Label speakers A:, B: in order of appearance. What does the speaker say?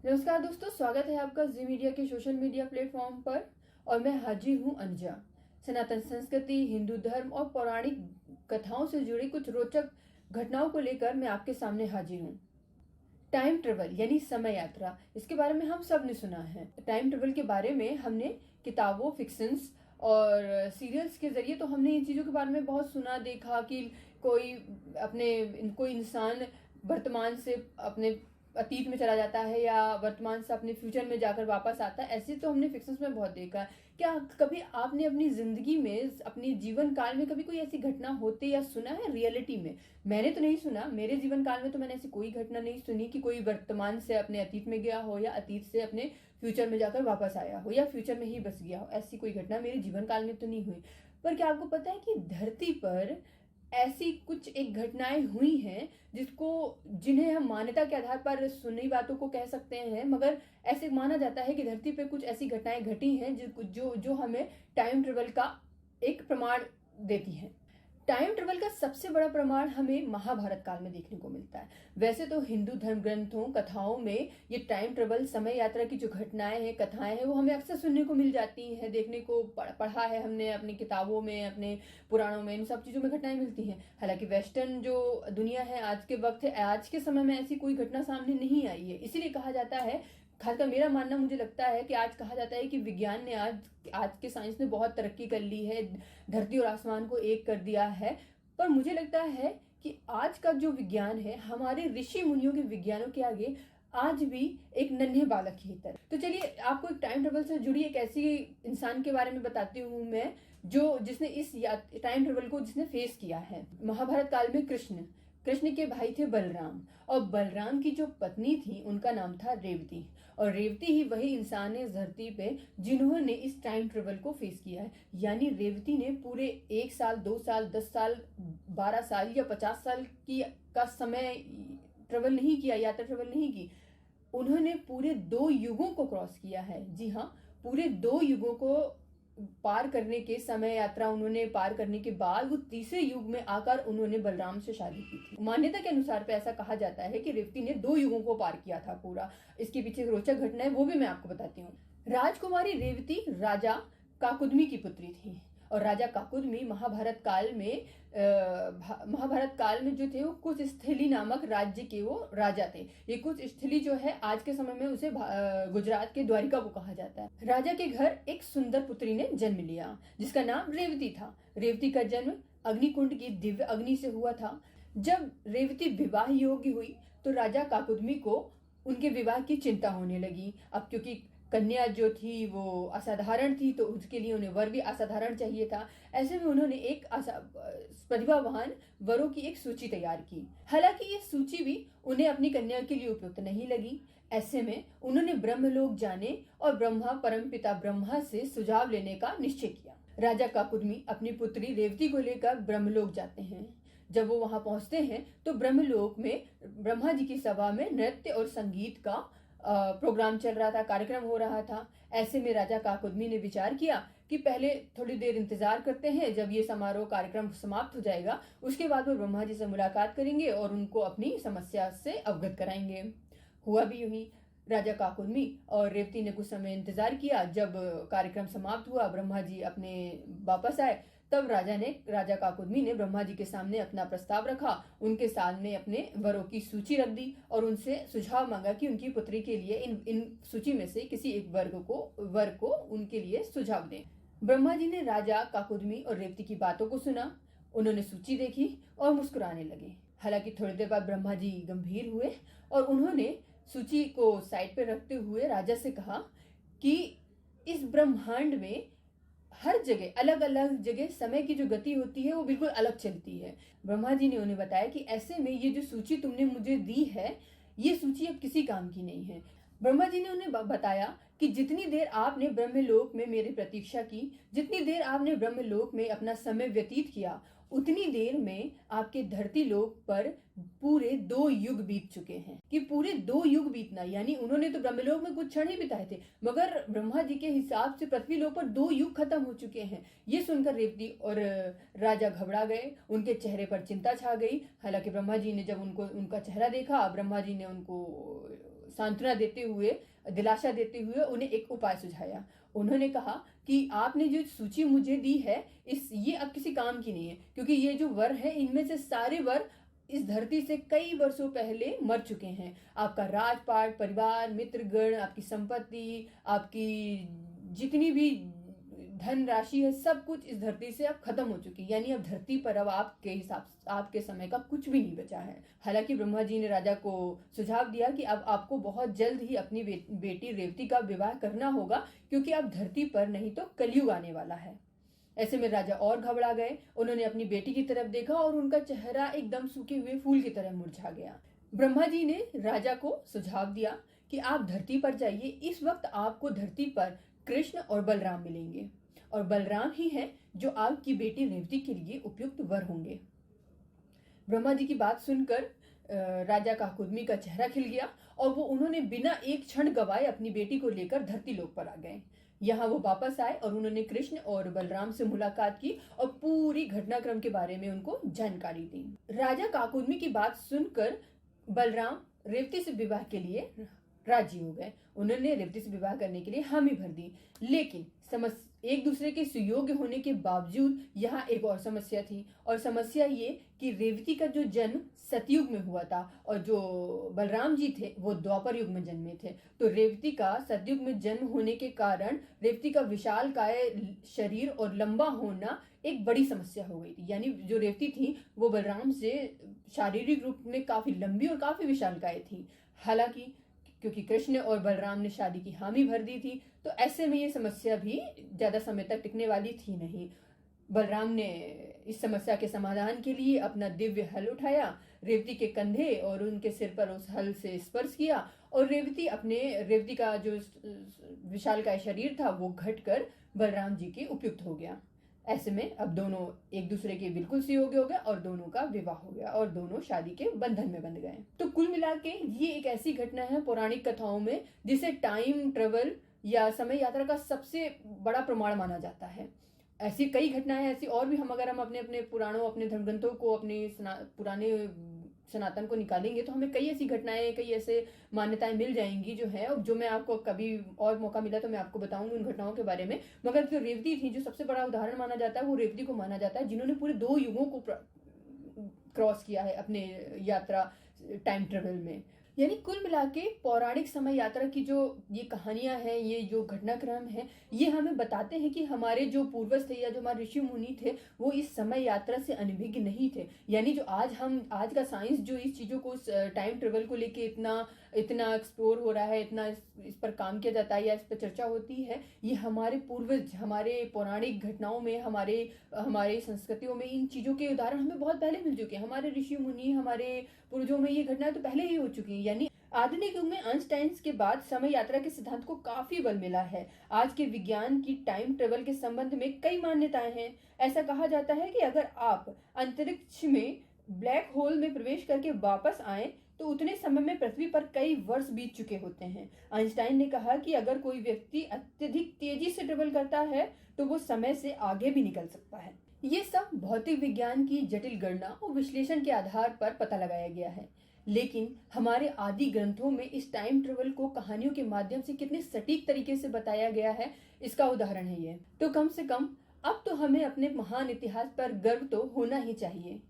A: नमस्कार दोस्तों, स्वागत है आपका जी मीडिया के सोशल मीडिया प्लेटफॉर्म पर। और मैं हाजिर हूं अनुजा। सनातन संस्कृति, हिंदू धर्म और पौराणिक कथाओं से जुड़ी कुछ रोचक घटनाओं को लेकर मैं आपके सामने हाजिर हूं। टाइम ट्रेवल यानी समय यात्रा, इसके बारे में हम सब ने सुना है। टाइम ट्रेवल के बारे में हमने किताबों, फिक्शंस और सीरियल्स के जरिए तो हमने इन चीज़ों के बारे में बहुत सुना, देखा कि कोई इंसान वर्तमान से अपने अतीत में चला जाता है या वर्तमान से अपने फ्यूचर में जाकर वापस आता है। ऐसे तो हमने फिक्शंस में बहुत देखा है। क्या कभी आपने अपनी जिंदगी में, अपने जीवन काल में कभी कोई ऐसी घटना होते या सुना है रियलिटी में? मैंने तो नहीं सुना। मेरे जीवन काल में तो मैंने ऐसी कोई घटना नहीं सुनी कि कोई वर्तमान से अपने अतीत में गया हो या अतीत से अपने फ्यूचर में जाकर वापस आया हो या फ्यूचर में ही बस गया हो। ऐसी कोई घटना मेरे जीवन काल में तो नहीं हुई। पर क्या आपको पता है कि धरती पर ऐसी कुछ एक घटनाएं हुई हैं जिन्हें हम मान्यता के आधार पर सुनी बातों को कह सकते हैं, मगर ऐसे माना जाता है कि धरती पर कुछ ऐसी घटनाएं घटी हैं जो हमें टाइम ट्रेवल का एक प्रमाण देती हैं। टाइम ट्रेवल का सबसे बड़ा प्रमाण हमें महाभारत काल में देखने को मिलता है। वैसे तो हिंदू धर्म ग्रंथों, कथाओं में ये टाइम ट्रेवल, समय यात्रा की जो घटनाएं हैं, कथाएं हैं, वो हमें अक्सर सुनने को मिल जाती हैं, देखने को पढ़ा है हमने अपनी किताबों में, अपने पुराणों में, इन सब चीज़ों में घटनाएं मिलती हैं। हालांकि वेस्टर्न जो दुनिया है, आज के वक्त है, आज के समय में ऐसी कोई घटना सामने नहीं आई है। इसीलिए कहा जाता है, खासकर मेरा मानना, मुझे लगता है कि आज कहा जाता है कि विज्ञान ने, आज के साइंस ने बहुत तरक्की कर ली है, धरती और आसमान को एक कर दिया है। पर मुझे लगता है कि आज का जो विज्ञान है, हमारे ऋषि मुनियों के विज्ञानों के आगे आज भी एक नन्हे बालक की तरह। तो चलिए आपको एक टाइम ट्रेवल से जुड़ी एक ऐसी इंसान के बारे में बताती हूँ मैं, जिसने इस टाइम ट्रेवल को फेस किया है। महाभारत काल में कृष्ण के भाई थे बलराम, और बलराम की जो पत्नी थी उनका नाम था रेवती। और रेवती ही वही इंसान है इस धरती पे जिन्होंने इस टाइम ट्रेवल को फेस किया है। यानी रेवती ने पूरे 1 साल, 2 साल, 10 साल, 12 साल या 50 साल का समय ट्रेवल नहीं किया, यात्रा ट्रेवल नहीं की। उन्होंने पूरे 2 युगों को क्रॉस किया है। जी हाँ, पूरे 2 युगों को पार करने के, समय यात्रा उन्होंने पार करने के बाद वो तीसरे युग में आकर उन्होंने बलराम से शादी की थी। मान्यता के अनुसार पे ऐसा कहा जाता है कि रेवती ने 2 युगों को पार किया था पूरा। इसके पीछे रोचक घटना है, वो भी मैं आपको बताती हूँ। राजकुमारी रेवती राजा काकुदमी की पुत्री थी, और राजा काकुदमी महाभारत काल में जो थे वो कुशस्थली नामक राज्य के वो राजा थे। ये कुशस्थली जो है आज के समय में उसे गुजरात के द्वारिका को कहा जाता है। राजा के घर एक सुंदर पुत्री ने जन्म लिया जिसका नाम रेवती था। रेवती का जन्म अग्निकुंड की दिव्य अग्नि से हुआ था। जब रेवती विवाह योग्य हुई तो राजा काकुदमी को उनके विवाह की चिंता होने लगी। अब क्योंकि कन्या जो थी वो असाधारण थी, तो उसके लिए उन्हें वर भी असाधारण चाहिए था। ऐसे में उन्होंने एक प्रतिभावान वरों की एक सूची तैयार की। हालांकि ये सूची भी उन्हें अपनी कन्या के लिए उपयुक्त नहीं लगी। ऐसे में उन्होंने ब्रह्मलोक जाने और परमपिता ब्रह्मा से सुझाव लेने का निश्चय किया। राजा काकुदमी अपनी पुत्री रेवती को लेकर ब्रह्मलोक जाते हैं। जब वो वहां पहुंचते हैं तो ब्रह्मलोक में ब्रह्मा जी की सभा में नृत्य और संगीत का प्रोग्राम चल रहा था, कार्यक्रम हो रहा था। ऐसे में राजा काकुदमी ने विचार किया कि पहले थोड़ी देर इंतजार करते हैं, जब ये समारोह कार्यक्रम समाप्त हो जाएगा उसके बाद वो ब्रह्मा जी से मुलाकात करेंगे और उनको अपनी समस्या से अवगत कराएंगे। हुआ भी यूं ही। राजा काकुदमी और रेवती ने कुछ समय इंतजार किया। जब कार्यक्रम समाप्त हुआ, ब्रह्मा जी अपने वापस आए, तब राजा काकुदमी ने ब्रह्मा जी के सामने अपना प्रस्ताव रखा, उनके सामने अपने वरों की सूची रख दी और उनसे सुझाव मांगा कि उनकी पुत्री के लिए इन सूची में से किसी एक वर को उनके लिए सुझाव दें। ब्रह्मा जी ने राजा काकुदमी और रेवती की बातों को सुना। उन्होंने सूची देखी और मुस्कुराने लगे। हालांकि थोड़ी देर बाद ब्रह्मा जी गंभीर हुए और उन्होंने सूची को साइड पर रखते हुए राजा से कहा कि इस ब्रह्मांड में हर जगह, अलग अलग जगह समय की जो गति होती है वो बिल्कुल अलग चलती है। ब्रह्मा जी ने उन्हें बताया कि ऐसे में ये जो सूची तुमने मुझे दी है, ये सूची अब किसी काम की नहीं है। ब्रह्मा जी ने उन्हें बताया कि जितनी देर आपने ब्रह्मलोक में मेरी प्रतीक्षा की, जितनी देर आपने ब्रह्मलोक में अपना समय व्यतीत किया, उतनी देर में आपके धरती लोक पर पूरे 2 युग बीत चुके हैं। कि पूरे 2 युग बीतना, यानी उन्होंने तो ब्रह्मलोक में कुछ क्षण ही बिताए थे, मगर ब्रह्मा जी के हिसाब से पृथ्वी लोक पर 2 युग खत्म हो चुके हैं। ये सुनकर रेवती और राजा घबरा गए, उनके चेहरे पर चिंता छा गई। हालांकि ब्रह्मा जी ने जब उनका चेहरा देखा, ब्रह्मा जी ने उनको सांत्वना देते हुए, दिलासा देते हुए उन्हें एक उपाय सुझाया। उन्होंने कहा कि आपने जो सूची मुझे दी है ये अब किसी काम की नहीं है, क्योंकि ये जो वर है इनमें से सारे वर इस धरती से कई वर्षों पहले मर चुके हैं। आपका राजपाट, परिवार, मित्रगण, आपकी संपत्ति, आपकी जितनी भी धन राशि है, सब कुछ इस धरती से अब खत्म हो चुकी है। यानी अब धरती पर अब आपके हिसाब से आपके समय का कुछ भी नहीं बचा है। हालांकि ब्रह्मा जी ने राजा को सुझाव दिया कि अब आपको बहुत जल्द ही अपनी बेटी रेवती का विवाह करना होगा, क्योंकि अब धरती पर नहीं तो कलयुग आने वाला है। ऐसे में राजा और घबरा गए। उन्होंने अपनी बेटी की तरफ देखा और उनका चेहरा एकदम सूखे हुए फूल की तरह मुरझा गया। ब्रह्मा जी ने राजा को सुझाव दिया कि आप धरती पर जाइए, इस वक्त आपको धरती पर कृष्ण और बलराम मिलेंगे, और बलराम ही हैं जो आपकी बेटी रेवती के लिए उपयुक्त वर होंगे। ब्रह्मा जी की बात सुनकर राजा काकुदमी का चेहरा खिल गया और वो उन्होंने बिना एक क्षण गवाए अपनी बेटी को लेकर धरती लोक पर आ गए। यहाँ वो वापस आए और उन्होंने कृष्ण और बलराम से मुलाकात की और पूरी घटनाक्रम के बारे में उनको जानकारी दी। राजा काकुदमी की बात सुनकर बलराम रेवती से विवाह के लिए राजी हो गए। उन्होंने रेवती से विवाह करने के लिए हामी भर दी, लेकिन एक दूसरे के सुयोग्य होने के बावजूद यहाँ एक और समस्या थी, और समस्या ये कि रेवती का जो जन्म सतयुग में हुआ था और जो बलराम जी थे वो द्वापर युग में जन्मे थे। तो रेवती का सतयुग में जन्म होने के कारण रेवती का विशालकाय शरीर और लंबा होना एक बड़ी समस्या हो गई थी। यानी जो रेवती थी वो बलराम से शारीरिक रूप में काफी लंबी और काफी विशालकाय थी। हालांकि क्योंकि कृष्ण और बलराम ने शादी की हामी भर दी थी, तो ऐसे में ये समस्या भी ज्यादा समय तक टिकने वाली थी नहीं। बलराम ने इस समस्या के समाधान के लिए अपना दिव्य हल उठाया, रेवती के कंधे और उनके सिर पर उस हल से स्पर्श किया, और रेवती का जो विशालकाय शरीर था वो घटकर बलराम जी के उपयुक्त हो गया। ऐसे में अब दोनों एक दूसरे के बिल्कुल सहयोगी हो गए और दोनों का विवाह हो गया और दोनों शादी के बंधन में बंध गए। तो कुल मिला के ये एक ऐसी घटना है पौराणिक कथाओं में जिसे टाइम ट्रेवल या समय यात्रा का सबसे बड़ा प्रमाण माना जाता है। ऐसी कई घटनाएं ऐसी और भी अगर हम अपने अपने पुराणों, अपने धर्म ग्रंथों को, अपने पुराने सनातन को निकालेंगे तो हमें कई ऐसी घटनाएं, कई ऐसे मान्यताएं मिल जाएंगी जो है, जो मैं आपको कभी और मौका मिला तो मैं आपको बताऊंगी उन घटनाओं के बारे में। मगर जो रेवती थी, जो सबसे बड़ा उदाहरण माना जाता है, वो रेवती को माना जाता है जिन्होंने पूरे 2 युगों को क्रॉस किया है अपने यात्रा टाइम ट्रेवल में। यानी कुल मिला के पौराणिक समय यात्रा की जो ये कहानियां हैं, ये जो घटनाक्रम है, ये हमें बताते हैं कि हमारे जो पूर्वज थे या जो हमारे ऋषि मुनि थे वो इस समय यात्रा से अनभिज्ञ नहीं थे। यानी जो आज का साइंस जो इस चीजों को, टाइम ट्रेवल को लेके इतना एक्सप्लोर हो रहा है, इतना इस पर काम किया जाता है या इस पर चर्चा होती है, ये हमारे पूर्वज, हमारे पौराणिक घटनाओं में, हमारे संस्कृतियों में इन चीजों के उदाहरण हमें बहुत पहले मिल चुके हैं। हमारे ऋषि मुनि, हमारे पूर्वजों में ये घटनाएं तो पहले ही हो चुकी हैं। यानी आधुनिक युग में आइंस्टाइन के बाद समय यात्रा के सिद्धांत को काफी बल मिला है। आज के विज्ञान की टाइम ट्रेवल के संबंध में कई मान्यताएं हैं। ऐसा कहा जाता है कि अगर आप अंतरिक्ष में ब्लैक होल में प्रवेश करके वापस आए तो उतने समय में पृथ्वी पर कई वर्ष बीत चुके होते हैं। आइंस्टाइन ने कहा कि अगर कोई व्यक्ति अत्यधिक तेजी से ट्रेवल करता है तो वो समय से आगे भी निकल सकता है। ये सब भौतिक विज्ञान की जटिल गणना और विश्लेषण के आधार पर पता लगाया गया है, लेकिन हमारे आदि ग्रंथों में इस टाइम ट्रेवल को कहानियों के माध्यम से कितने सटीक तरीके से बताया गया है, इसका उदाहरण है ये। तो कम से कम अब तो हमें अपने महान इतिहास पर गर्व तो होना ही चाहिए।